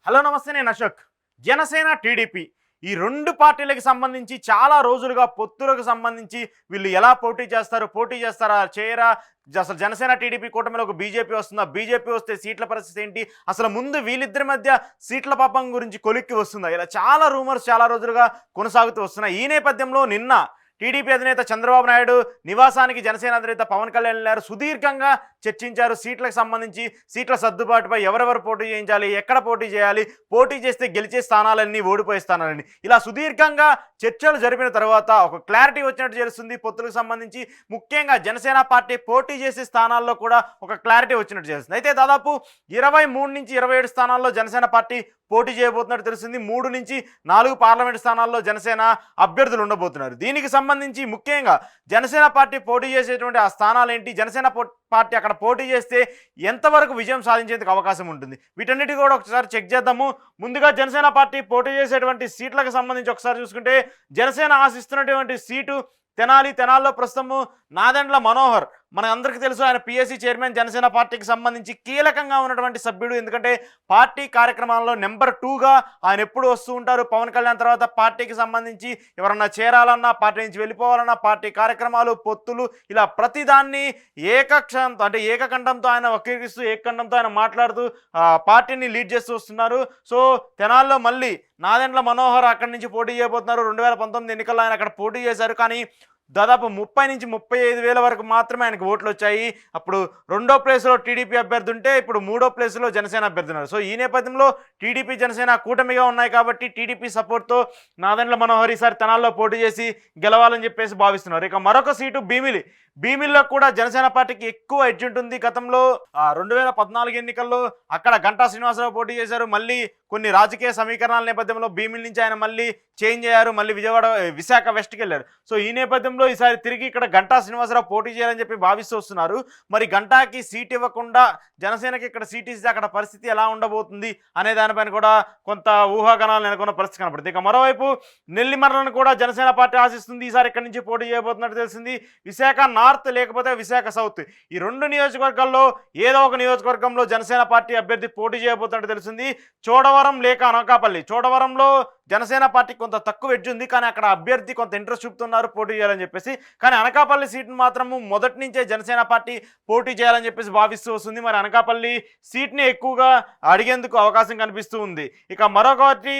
Hello నమస్తే, నేను Ashok. Janasena, TDP ఈ 2 పార్టీలకు సంబంధించి చాలా రోజులుగా పొత్తులకు సంబంధించి వీళ్ళు ఎలా పోటీ చేస్తారు, పోటీ చేస్తారా, చేయరా, అసలు జనసేన టీడీపీ కూటమిలోకి బీజేపీ వస్తుందా, బీజేపీ వస్తే సీట్ల పరిస్థితి ఏంటి, అసలు ముందు వీళ్ళిద్దరి మధ్య సీట్ల పాపం గురించి కొలిక్కి వస్తుందా, ఇలా చాలా రూమర్స్ చాలా రోజులుగా కొనసాగుతూ వస్తున్నాయి. ఈ నేపథ్యంలో నిన్న టీడీపీ అధినేత చంద్రబాబు నాయుడు నివాసానికి జనసేన అధినేత పవన్ కళ్యాణ్ వెళ్ళారు. సుదీర్ఘంగా చర్చించారు. సీట్లకు సంబంధించి సీట్ల సర్దుబాటుపై ఎవరెవరు పోటీ చేయించాలి, ఎక్కడ పోటీ చేయాలి, పోటీ చేస్తే గెలిచే స్థానాలన్నీ, ఓడిపోయే స్థానాలన్నీ, ఇలా సుదీర్ఘంగా చర్చలు జరిపిన తర్వాత ఒక క్లారిటీ వచ్చినట్టు తెలుస్తుంది. పొత్తులకు సంబంధించి ముఖ్యంగా జనసేన పార్టీ పోటీ చేసే స్థానాల్లో కూడా ఒక క్లారిటీ వచ్చినట్టు తెలుస్తుంది. అయితే దాదాపు 23 నుంచి 27 స్థానాల్లో జనసేన పార్టీ పోటీ చేయబోతున్నట్టు తెలిసింది. 3 నుంచి 4 పార్లమెంట్ స్థానాల్లో జనసేన అభ్యర్థులు ఉండబోతున్నారు. దీనికి సంబంధించి ముఖ్యంగా జనసేన పార్టీ పోటీ చేసేటువంటి ఆ స్థానాలు ఏంటి, జనసేన పార్టీ అక్కడ పోటీ చేస్తే ఎంతవరకు విజయం సాధించేందుకు అవకాశం ఉంటుంది, వీటన్నిటి కూడా ఒకసారి చెక్ చేద్దాము. ముందుగా జనసేన పార్టీ పోటీ చేసేటువంటి సీట్లకు సంబంధించి ఒకసారి చూసుకుంటే జనసేన ఆశిస్తున్నటువంటి సీటు తెనాలిలో ప్రస్తుతము నాదెండ్ల మనోహర్, మన అందరికీ తెలుసు, ఆయన పిఎస్సి చైర్మన్, జనసేన పార్టీకి సంబంధించి కీలకంగా ఉన్నటువంటి సభ్యుడు. ఎందుకంటే పార్టీ కార్యక్రమాల్లో నెంబర్ 2గా ఆయన ఎప్పుడు వస్తూ ఉంటారు. పవన్ కళ్యాణ్ తర్వాత పార్టీకి సంబంధించి ఎవరన్నా చేరాలన్నా, పార్టీ నుంచి వెళ్ళిపోవాలన్నా, పార్టీ కార్యక్రమాలు, పొత్తులు, ఇలా ప్రతిదాన్ని ఏకకంఠంతో ఆయన వక్రీకరిస్తూ, ఏకకంఠంతో ఆయన మాట్లాడుతూ పార్టీని లీడ్ చేస్తూ వస్తున్నారు. సో తెనాల్లో మళ్ళీ నాదెండ్ల మనోహర్ అక్కడి నుంచి పోటీ చేయబోతున్నారు. 2019 ఎన్నికల్లో ఆయన అక్కడ పోటీ చేశారు. కానీ దాదాపు 30 నుంచి 35 వేల వరకు మాత్రమే ఆయనకు ఓట్లు వచ్చాయి. అప్పుడు 2వ ప్లేస్లో టీడీపీ అభ్యర్థి ఉంటే ఇప్పుడు 3వ ప్లేస్లో జనసేన అభ్యర్థి ఉన్నారు. సో ఈ నేపథ్యంలో టీడీపీ జనసేన కూటమిగా ఉన్నాయి కాబట్టి టీడీపీ సపోర్ట్తో నాదెండ్ల మనోహర్ ఈసారి తెనాల్లో పోటీ చేసి గెలవాలని చెప్పేసి భావిస్తున్నారు. ఇక మరొక సీటు భీమిలిలో కూడా జనసేన పార్టీకి ఎక్కువ ఎడ్జ్ ఉంటుంది. గతంలో 2014 ఎన్నికల్లో అక్కడ గంటా శ్రీనివాసరావు పోటీ చేశారు. మళ్ళీ కొన్ని రాజకీయ సమీకరణాల నేపథ్యంలో భీమిలి నుంచి ఆయన మళ్ళీ చేంజ్ అయ్యారు, మళ్ళీ విశాఖ వెస్ట్కి వెళ్ళారు. సో ఈ నేపథ్యంలో ఈసారి తిరిగి ఇక్కడ గంటా శ్రీనివాసరావు పోటీ చేయాలని చెప్పి భావిస్తూ వస్తున్నారు. మరి గంటాకి సీట్ ఇవ్వకుండా జనసేనకి ఇక్కడ సీట్ ఇస్తే అక్కడ పరిస్థితి ఎలా ఉండబోతుంది అనే దానిపైన కూడా కొంత ఊహాగానాలు నెలకొన్న పరిస్థితి కనబడుతుంది. ఇక మరోవైపు నెల్లిమర్లను కూడా జనసేన పార్టీ ఆశిస్తుంది. ఈసారి ఇక్కడి నుంచి పోటీ చేయబోతున్నట్టు తెలిసింది. విశాఖ నార్త్ లేకపోతే విశాఖ సౌత్, ఈ 2 నియోజకవర్గాల్లో ఏదో ఒక నియోజకవర్గంలో జనసేన పార్టీ అభ్యర్థి పోటీ చేయబోతున్నట్టు తెలిసింది. చోడవరం లేక అనకాపల్లి. చోడవరంలో జనసేన పార్టీ కొంత తక్కువ ఎడ్జ్ ఉంది, కానీ అక్కడ అభ్యర్థి కొంత ఇంట్రెస్ట్ చూపుతున్నారు పోటీ చేయాలని చెప్పేసి. కానీ అనకాపల్లి సీట్ను మాత్రము మొదటి నుంచే జనసేన పార్టీ పోటీ చేయాలని చెప్పేసి భావిస్తూ వస్తుంది. మరి అనకాపల్లి సీట్ని ఎక్కువగా అడిగేందుకు అవకాశం కనిపిస్తూ ఉంది. ఇక మరొకటి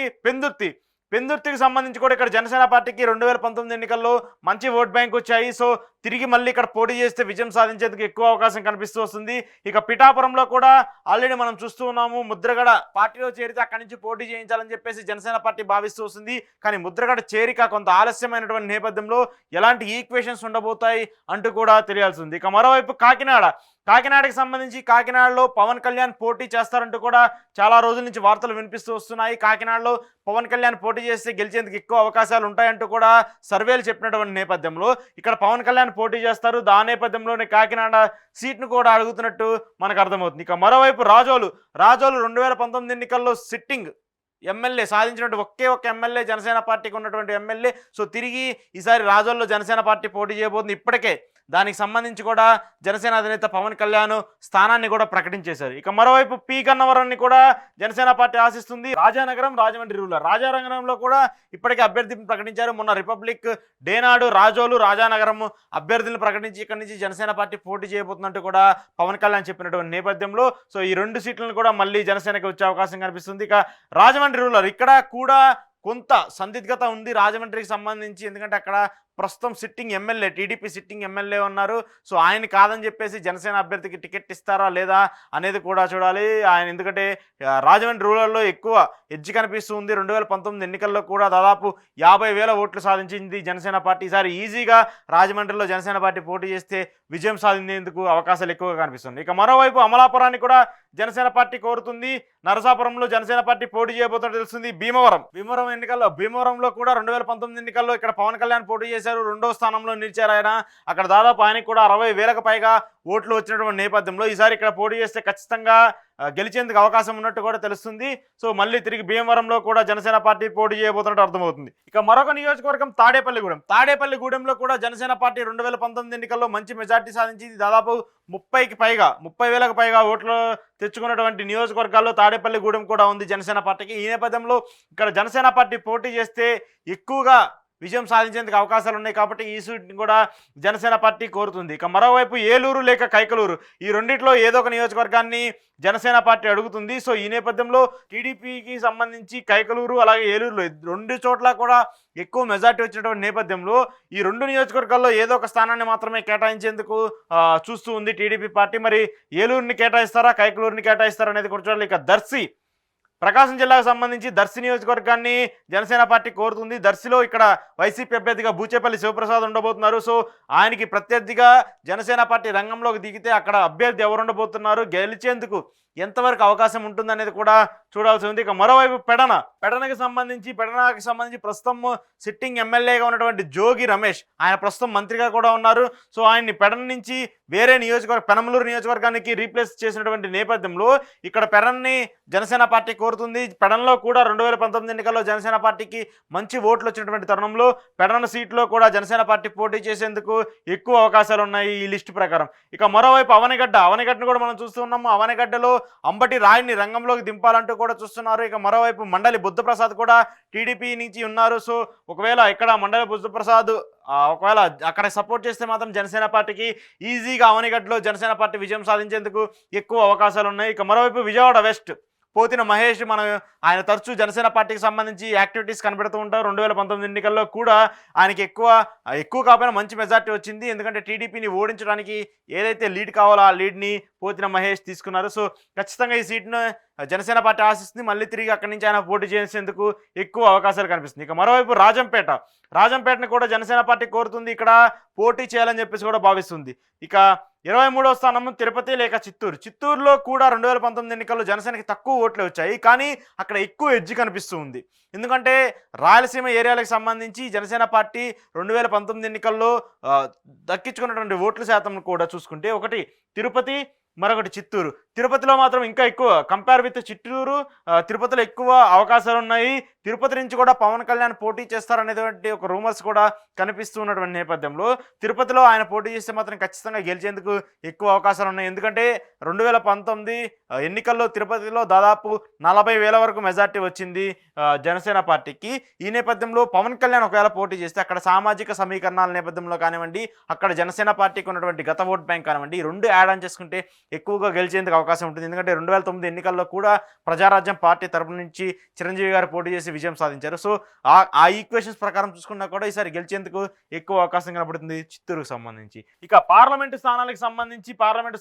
పెందుర్తికి సంబంధించి కూడా ఇక్కడ జనసేన పార్టీకి 2019 ఎన్నికల్లో మంచి ఓట్ బ్యాంక్ వచ్చాయి. సో తిరిగి మళ్ళీ ఇక్కడ పోటీ చేస్తే విజయం సాధించేందుకు ఎక్కువ అవకాశం కనిపిస్తూ వస్తుంది. ఇక పిఠాపురంలో కూడా ఆల్రెడీ మనం చూస్తూ ఉన్నాము, ముద్రగడ పార్టీలో చేరితే అక్కడి నుంచి పోటీ చేయించాలని చెప్పేసి జనసేన పార్టీ భావిస్తూ వస్తుంది. కానీ ముద్రగడ చేరిక కొంత ఆలస్యమైనటువంటి నేపథ్యంలో ఎలాంటి ఈక్వేషన్స్ ఉండబోతాయి అంటూ కూడా తెలియాల్సి ఉంది. ఇక మరోవైపు కాకినాడకి సంబంధించి కాకినాడలో పవన్ కళ్యాణ్ పోటీ చేస్తారంటూ కూడా చాలా రోజుల నుంచి వార్తలు వినిపిస్తూ వస్తున్నాయి. కాకినాడలో పవన్ కళ్యాణ్ పోటీ చేస్తే గెలిచేందుకు ఎక్కువ అవకాశాలు ఉంటాయంటూ కూడా సర్వేలు చెప్పినటువంటి నేపథ్యంలో ఇక్కడ పవన్ కళ్యాణ్ పోటీ చేస్తారు. దాని నేపథ్యంలోనే కాకినాడ సీట్ను కూడా అడుగుతున్నట్టు మనకు అర్థమవుతుంది. ఇక మరోవైపు రాజోలు 2019 ఎన్నికల్లో సిట్టింగ్ ఎమ్మెల్యే సాధించినట్టు ఒకే ఒక ఎమ్మెల్యే జనసేన పార్టీకి ఉన్నటువంటి ఎమ్మెల్యే. సో తిరిగి ఈసారి రాజోల్లో జనసేన పార్టీ పోటీ చేయబోతుంది. ఇప్పటికే దానికి సంబంధించి కూడా జనసేన అధినేత పవన్ కళ్యాణ్ స్థానాన్ని కూడా ప్రకటించేశారు. ఇక మరోవైపు పి గన్నవరాన్ని కూడా జనసేన పార్టీ ఆశిస్తుంది. రాజానగరం, రాజమండ్రి రూరల్. రాజానగరంలో కూడా ఇప్పటికే అభ్యర్థిని ప్రకటించారు. మొన్న రిపబ్లిక్ డే నాడు రాజోలు, రాజానగరం అభ్యర్థులను ప్రకటించి ఇక్కడి నుంచి జనసేన పార్టీ పోటీ చేయబోతున్నట్టు కూడా పవన్ కళ్యాణ్ చెప్పినటువంటి నేపథ్యంలో సో ఈ 2 సీట్లను కూడా మళ్ళీ జనసేనకి వచ్చే అవకాశం కనిపిస్తుంది. ఇక రాజమండ్రి రూరల్, ఇక్కడ కూడా కొంత సందిగ్ధత ఉంది రాజమండ్రికి సంబంధించి. ఎందుకంటే అక్కడ ప్రస్తుతం sitting MLA, TDP sitting MLA ఉన్నారు. సో ఆయన కాదని చెప్పేసి జనసేన అభ్యర్థికి టికెట్ ఇస్తారా లేదా అనేది కూడా చూడాలి. ఆయన ఎందుకంటే రాజమండ్రి రూరల్లో ఎక్కువ ఎడ్జ్ కనిపిస్తూ ఉంది. 2019 ఎన్నికల్లో కూడా దాదాపు 50,000 ఓట్లు సాధించింది జనసేన పార్టీ. ఈసారి ఈజీగా రాజమండ్రిలో జనసేన పార్టీ పోటీ చేస్తే విజయం సాధించేందుకు అవకాశాలు ఎక్కువగా కనిపిస్తుంది. ఇక మరోవైపు అమలాపురాన్ని కూడా జనసేన పార్టీ కోరుతుంది. నరసాపురంలో జనసేన పార్టీ పోటీ చేయబోతున్నట్టు తెలుస్తుంది. భీమవరంలో కూడా 2019 ఎన్నికల్లో ఇక్కడ పవన్ కళ్యాణ్ పోటీ చేశారు. చేశారు, 2వ స్థానంలో నిలిచారు ఆయన. అక్కడ దాదాపు ఆయనకు కూడా 60,000కు పైగా ఓట్లు వచ్చినటువంటి నేపథ్యంలో ఈసారి ఇక్కడ పోటీ చేస్తే ఖచ్చితంగా గెలిచేందుకు అవకాశం ఉన్నట్టు కూడా తెలుస్తుంది. సో మళ్ళీ తిరిగి భీమవరంలో కూడా జనసేన పార్టీ పోటీ చేయబోతున్నట్టు అర్థమవుతుంది. ఇక మరొక నియోజకవర్గం తాడేపల్లిగూడెం. తాడేపల్లిగూడెంలో కూడా జనసేన పార్టీ 2019 ఎన్నికల్లో మంచి మెజార్టీ సాధించి దాదాపు 30,000కు పైగా ఓట్లు తెచ్చుకున్నటువంటి నియోజకవర్గాల్లో తాడేపల్లిగూడెం కూడా ఉంది జనసేన పార్టీకి. ఈ నేపథ్యంలో ఇక్కడ జనసేన పార్టీ పోటీ చేస్తే ఎక్కువగా విజయం సాధించేందుకు అవకాశాలు ఉన్నాయి కాబట్టి ఈ సీట్ని కూడా జనసేన పార్టీ కోరుతుంది. ఇక మరోవైపు ఏలూరు లేక కైకలూరు, ఈ రెండిట్లో ఏదో ఒక నియోజకవర్గాన్ని జనసేన పార్టీ అడుగుతుంది. సో ఈ నేపథ్యంలో టీడీపీకి సంబంధించి కైకలూరు అలాగే ఏలూరులో 2 చోట్ల కూడా ఎక్కువ మెజార్టీ వచ్చినటువంటి నేపథ్యంలో ఈ 2 నియోజకవర్గాల్లో ఏదో ఒక స్థానాన్ని మాత్రమే కేటాయించేందుకు చూస్తూ ఉంది టీడీపీ పార్టీ. మరి ఏలూరుని కేటాయిస్తారా, కైకలూరుని కేటాయిస్తారా అనేది కూడా చూడాలి. ఇక దర్శి, ప్రకాశం జిల్లాకు సంబంధించి దర్శి నియోజకవర్గాన్ని జనసేన పార్టీ కోరుతుంది. దర్శిలో ఇక్కడ వైసీపీ అభ్యర్థిగా బూచేపల్లి శివప్రసాద్ ఉండబోతున్నారు. సో ఆయనకి ప్రత్యర్థిగా జనసేన పార్టీ రంగంలోకి దిగితే అక్కడ అభ్యర్థి ఎవరు ఉండబోతున్నారు, గెలిచేందుకు ఎంతవరకు అవకాశం ఉంటుందనేది కూడా చూడాల్సి ఉంది. ఇక మరోవైపు పెడనకి సంబంధించి ప్రస్తుతం సిట్టింగ్ ఎమ్మెల్యేగా ఉన్నటువంటి జోగి రమేష్, ఆయన ప్రస్తుతం మంత్రిగా కూడా ఉన్నారు. సో ఆయన్ని పెడన నుంచి వేరే పెనమలూరు నియోజకవర్గానికి రీప్లేస్ చేసినటువంటి నేపథ్యంలో ఇక్కడ పెడన్ని జనసేన పార్టీ కోరుతుంది. పెడన్లో కూడా 2019 ఎన్నికల్లో జనసేన పార్టీకి మంచి ఓట్లు వచ్చినటువంటి తరుణంలో పెడన సీట్లో కూడా జనసేన పార్టీ పోటీ చేసేందుకు ఎక్కువ అవకాశాలు ఉన్నాయి ఈ లిస్టు ప్రకారం. ఇక మరోవైపు అవనిగడ్డను కూడా మనం చూస్తున్నాము. అవనిగడ్డలో అంబటి రాయిని రంగంలోకి దింపాలంటూ కూడా చూస్తున్నారు. ఇక మరోవైపు మండలి బుద్ధప్రసాద్ కూడా టీడీపీ నుంచి ఉన్నారు. సో ఒకవేళ ఇక్కడ మండలి బుద్ధప్రసాద్ ఒకవేళ అక్కడ సపోర్ట్ చేస్తే మాత్రం జనసేన పార్టీకి ఈజీగా అవనిగడ్డలో జనసేన పార్టీ విజయం సాధించేందుకు ఎక్కువ అవకాశాలు ఉన్నాయి. ఇక మరోవైపు విజయవాడ వెస్ట్, పోతిన మహేష్, ఆయన తరచూ జనసేన పార్టీకి సంబంధించి యాక్టివిటీస్ కనబడుతూ ఉంటారు. 2019 ఎన్నికల్లో కూడా ఆయనకి ఎక్కువ కాకపోయినా మంచి మెజార్టీ వచ్చింది. ఎందుకంటే టీడీపీని ఓడించడానికి ఏదైతే లీడ్ కావాలో ఆ లీడ్ని పోతిన మహేష్ తీసుకున్నారు. సో ఖచ్చితంగా ఈ సీట్ను జనసేన పార్టీ ఆశిస్తుంది. మళ్ళీ తిరిగి అక్కడి నుంచి ఆయన పోటీ చేసేందుకు ఎక్కువ అవకాశాలు కనిపిస్తుంది. ఇక మరోవైపు రాజంపేటను కూడా జనసేన పార్టీ కోరుతుంది. ఇక్కడ పోటీ చేయాలని చెప్పేసి కూడా భావిస్తుంది. ఇక 23వ స్థానం తిరుపతి లేక చిత్తూరులో కూడా 2019 ఎన్నికల్లో జనసేనకి తక్కువ ఓట్లే వచ్చాయి, కానీ అక్కడ ఎక్కువ ఎడ్జ్ కనిపిస్తూ ఉంది. ఎందుకంటే రాయలసీమ ఏరియాలకు సంబంధించి జనసేన పార్టీ 2019 ఎన్నికల్లో దక్కించుకున్నటువంటి ఓట్ల శాతం కూడా చూసుకుంటే ఒకటి తిరుపతి, మరొకటి చిత్తూరు. తిరుపతిలో మాత్రం ఇంకా ఎక్కువ కంపేర్ విత్ చిత్తూరు, తిరుపతిలో ఎక్కువ అవకాశాలు ఉన్నాయి. తిరుపతి నుంచి కూడా పవన్ కళ్యాణ్ పోటీ చేస్తారనేటువంటి ఒక రూమర్స్ కూడా కనిపిస్తూ ఉన్నటువంటి నేపథ్యంలో తిరుపతిలో ఆయన పోటీ చేస్తే మాత్రం ఖచ్చితంగా గెలిచేందుకు ఎక్కువ అవకాశాలు ఉన్నాయి. ఎందుకంటే 2019 ఎన్నికల్లో తిరుపతిలో దాదాపు 40,000 వరకు మెజార్టీ వచ్చింది జనసేన పార్టీకి. ఈ నేపథ్యంలో పవన్ కళ్యాణ్ ఒకవేళ పోటీ చేస్తే అక్కడ సామాజిక సమీకరణాల నేపథ్యంలో కానివ్వండి, అక్కడ జనసేన పార్టీకి ఉన్నటువంటి గత ఓట్ బ్యాంక్ కానివ్వండి, ఈ 2 యాడ్ ఆన్ చేసుకుంటే ఎక్కువగా గెలిచేందుకు అవకాశం ఉంటుంది. ఎందుకంటే 2009 ఎన్నికల్లో కూడా ప్రజారాజ్యం పార్టీ తరపు నుంచి చిరంజీవి గారు పోటీ చేసి విజయం సాధించారు. సో ఆ ఈక్వేషన్స్ ప్రకారం చూసుకున్నా కూడా ఈసారి గెలిచేందుకు ఎక్కువ అవకాశం కనబడుతుంది చిత్తూరుకు సంబంధించి. ఇక పార్లమెంటు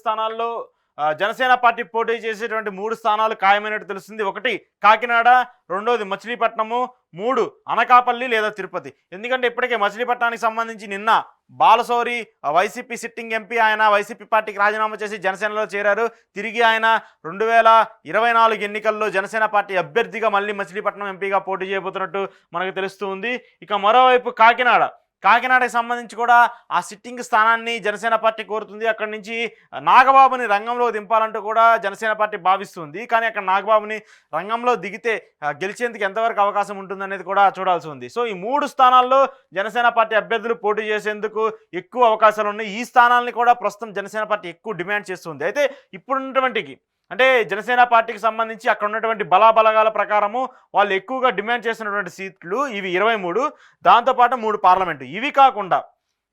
స్థానాల్లో జనసేన పార్టీ పోటీ చేసేటువంటి 3 స్థానాలు ఖాయమైనట్టు తెలుస్తుంది. ఒకటి కాకినాడ, 2వది మచిలీపట్నము, 3 అనకాపల్లి లేదా తిరుపతి. ఎందుకంటే ఇప్పటికే మచిలీపట్నానికి సంబంధించి నిన్న బాలశౌరి వైసీపీ సిట్టింగ్ ఎంపీ, ఆయన వైసీపీ పార్టీకి రాజీనామా చేసి జనసేనలో చేరారు. తిరిగి ఆయన 2024 ఎన్నికల్లో జనసేన పార్టీ అభ్యర్థిగా మళ్ళీ మచిలీపట్నం ఎంపీగా పోటీ చేయబోతున్నట్టు మనకు తెలుస్తూ ఉంది. ఇక మరోవైపు కాకినాడకి సంబంధించి కూడా ఆ సిట్టింగ్ స్థానాన్ని జనసేన పార్టీ కోరుతుంది. అక్కడి నుంచి నాగబాబుని రంగంలో దింపాలంటూ కూడా జనసేన పార్టీ భావిస్తుంది. కానీ అక్కడ నాగబాబుని రంగంలో దిగితే గెలిచేందుకు ఎంతవరకు అవకాశం ఉంటుందనేది కూడా చూడాల్సి ఉంది. సో ఈ 3 స్థానాల్లో జనసేన పార్టీ అభ్యర్థులు పోటీ చేసేందుకు ఎక్కువ అవకాశాలు ఉన్నాయి. ఈ స్థానాలని కూడా ప్రస్తుతం జనసేన పార్టీ ఎక్కువ డిమాండ్ చేస్తుంది. అయితే ఇప్పుడున్నటువంటి అంటే జనసేన పార్టీకి సంబంధించి అక్కడ ఉన్నటువంటి బలాబలగాల ప్రకారము వాళ్ళు ఎక్కువగా డిమాండ్ చేస్తున్నటువంటి సీట్లు ఇవి 23, దాంతోపాటు 3 పార్లమెంటు. ఇవి కాకుండా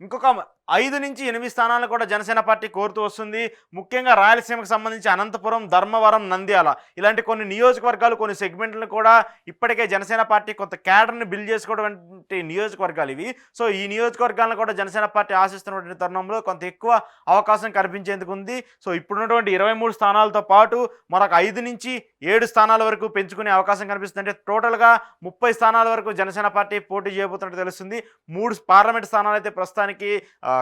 ఇంకొక 5 నుంచి 8 స్థానాలను కూడా జనసేన పార్టీ కోరుతూ వస్తుంది. ముఖ్యంగా రాయలసీమకు సంబంధించి అనంతపురం, ధర్మవరం, నంద్యాల ఇలాంటి కొన్ని నియోజకవర్గాలు, కొన్ని సెగ్మెంట్లను కూడా ఇప్పటికే జనసేన పార్టీ కొంత క్యాడర్ని బిల్డ్ చేసుకోవటువంటి నియోజకవర్గాలు ఇవి. సో ఈ నియోజకవర్గాలను కూడా జనసేన పార్టీ ఆశిస్తున్నటువంటి తరుణంలో కొంత ఎక్కువ అవకాశం కనిపించేందుకు ఉంది. సో ఇప్పుడున్నటువంటి 23 స్థానాలతో పాటు మరొక 5 నుంచి 7 స్థానాల వరకు పెంచుకునే అవకాశం కనిపిస్తుంది. అంటే టోటల్గా 30 స్థానాల వరకు జనసేన పార్టీ పోటీ చేయబోతున్నట్టు తెలుస్తుంది. 3 పార్లమెంట్ స్థానాలు అయితే ప్రస్తుతానికి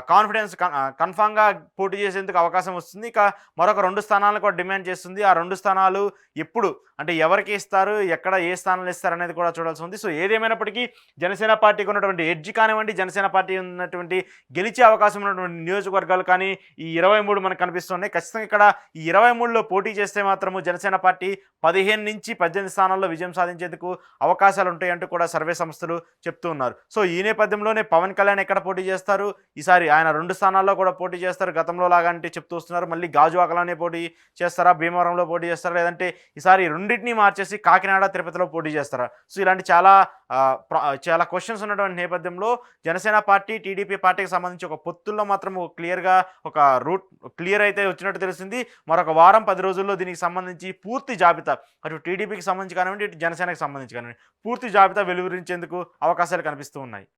కాన్ఫిడెన్స్ కన్ఫామ్గా పోటీ చేసేందుకు అవకాశం వస్తుంది. ఇక మరొక 2 స్థానాలను కూడా డిమాండ్ చేస్తుంది. ఆ 2 స్థానాలు ఎప్పుడు అంటే ఎవరికి ఇస్తారు, ఎక్కడ ఏ స్థానాలు ఇస్తారు అనేది కూడా చూడాల్సి ఉంది. సో ఏదేమైనప్పటికీ జనసేన పార్టీకి ఉన్నటువంటి ఎడ్జ్ కానివ్వండి, జనసేన పార్టీ ఉన్నటువంటి గెలిచే అవకాశం ఉన్నటువంటి నియోజకవర్గాలు కానీ ఈ 23 మనకు కనిపిస్తున్నాయి. ఖచ్చితంగా ఇక్కడ ఈ 23లో పోటీ చేస్తే మాత్రము జనసేన పార్టీ 15 నుంచి 18 స్థానాల్లో విజయం సాధించేందుకు అవకాశాలు ఉంటాయంటూ కూడా సర్వే సంస్థలు చెప్తూ ఉన్నారు. సో ఈ నేపథ్యంలోనే పవన్ కళ్యాణ్ ఎక్కడ పోటీ చేస్తారు, ఈసారి ఆయన 2 స్థానాల్లో కూడా పోటీ చేస్తారు గతంలో లాగంటే చెప్తూ వస్తున్నారు. మళ్ళీ గాజువాకలోనే పోటీ చేస్తారా, భీమవరంలో పోటీ చేస్తారా, లేదంటే ఈసారి రెండింటినీ మార్చేసి కాకినాడ, తిరుపతిలో పోటీ చేస్తారా? సో ఇలాంటి చాలా క్వశ్చన్స్ ఉన్నటువంటి నేపథ్యంలో జనసేన పార్టీ, టీడీపీ పార్టీకి సంబంధించి ఒక పొత్తుల్లో మాత్రం క్లియర్గా ఒక రూట్ క్లియర్ అయితే వచ్చినట్టు తెలిసింది. మరొక వారం 10 రోజుల్లో దీనికి సంబంధించి పూర్తి జాబితా అటు టీడీపీకి సంబంధించి కానివ్వండి, ఇటు జనసేనకి సంబంధించి కానివ్వండి పూర్తి జాబితా వెలువరించేందుకు అవకాశాలు కనిపిస్తూ ఉన్నాయి.